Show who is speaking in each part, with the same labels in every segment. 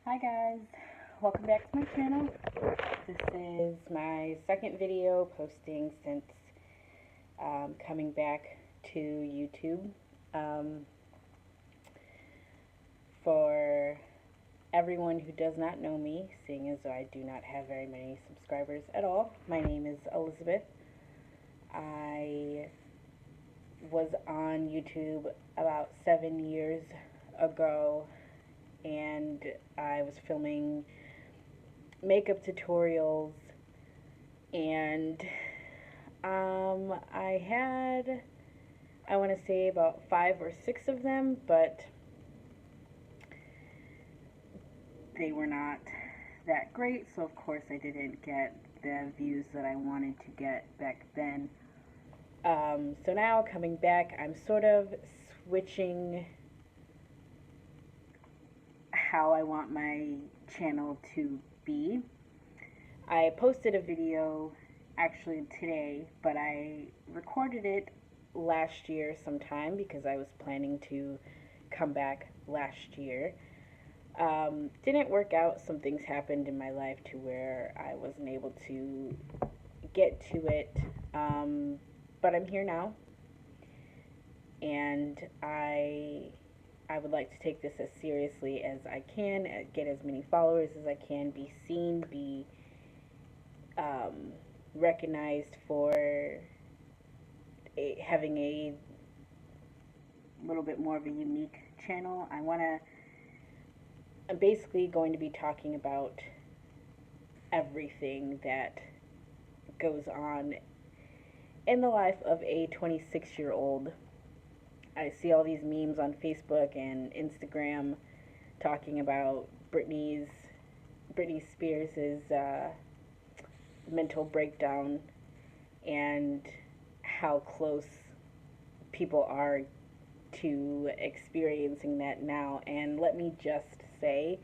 Speaker 1: Hi guys, welcome back to my channel. This is my second video posting since coming back to YouTube. For everyone who does not know me, seeing as though I do not have very many subscribers at all, my name is Elizabeth. I was on YouTube about 7 years ago, and I was filming makeup tutorials, and I had, I want to say, about 5 or 6 of them, but they were not that great, so of course I didn't get the views that I wanted to get back then. So now coming back, I'm sort of switching how I want my channel to be. I posted a video actually today, but I recorded it last year sometime because I was planning to come back last year. Didn't work out. Some things happened in my life to where I wasn't able to get to it, but I'm here now, and I would like to take this as seriously as I can, get as many followers as I can, be seen, be recognized for having a little bit more of a unique channel. I'm basically going to be talking about everything that goes on in the life of a 26-year-old. I see all these memes on Facebook and Instagram talking about Britney Spears' mental breakdown and how close people are to experiencing that now. And let me just say,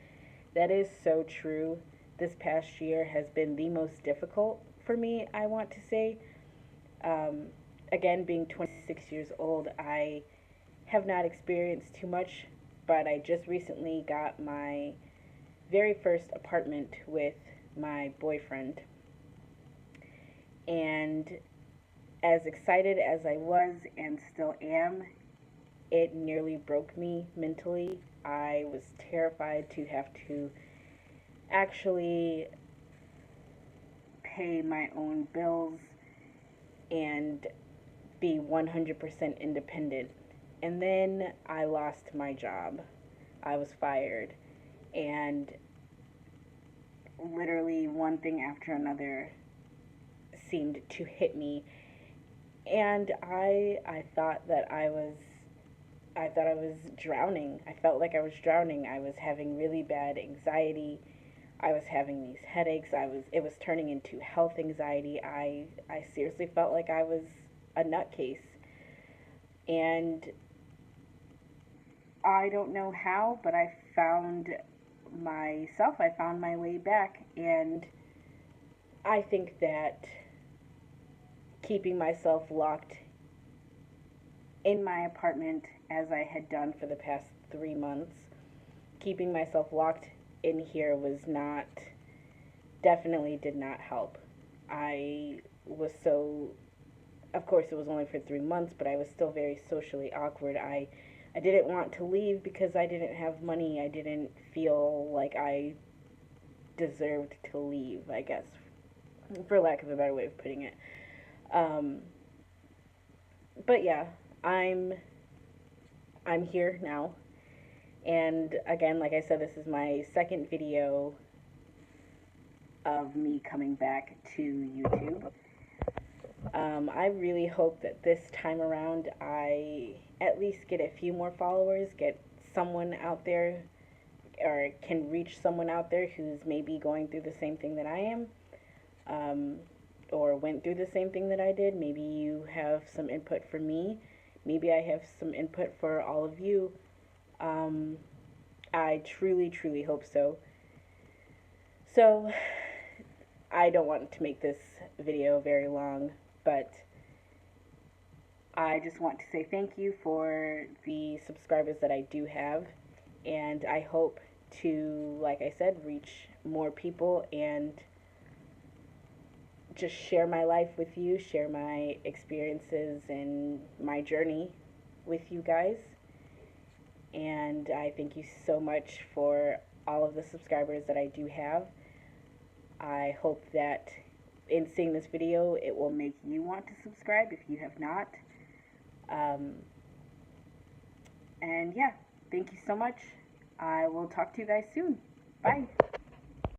Speaker 1: that is so true. This past year has been the most difficult for me, I want to say. Again, being 26 years old, I have not experienced too much, but I just recently got my very first apartment with my boyfriend. And as excited as I was and still am, it nearly broke me mentally. I was terrified to have to actually pay my own bills and be 100% independent. And then I lost my job. I was fired. And literally one thing after another seemed to hit me. And I thought that I was drowning. I felt like I was drowning. I was having really bad anxiety. I was having these headaches. It was turning into health anxiety. I seriously felt like I was a nutcase. And I don't know how, but I found myself. I found my way back, and I think that keeping myself locked in my apartment, as I had done for the past 3 months, keeping myself locked in here definitely did not help. I was so, of course it was only for 3 months, but I was still very socially awkward. I didn't want to leave because I didn't have money. I didn't feel like I deserved to leave, I guess, for lack of a better way of putting it. But yeah, I'm here now. And again, like I said, this is my second video of me coming back to YouTube. I really hope that this time around I at least get a few more followers, get someone out there, or can reach someone out there who's maybe going through the same thing that I am, or went through the same thing that I did. Maybe you have some input for me. Maybe I have some input for all of you. I truly, truly hope so. So, I don't want to make this video very long, but I just want to say thank you for the subscribers that I do have, and I hope to, like I said, reach more people and just share my life with you, share my experiences and my journey with you guys. And I thank you so much for all of the subscribers that I do have. I hope that in seeing this video, it will make you want to subscribe if you have not. Um, and yeah, thank you so much. I will talk to you guys soon. Bye.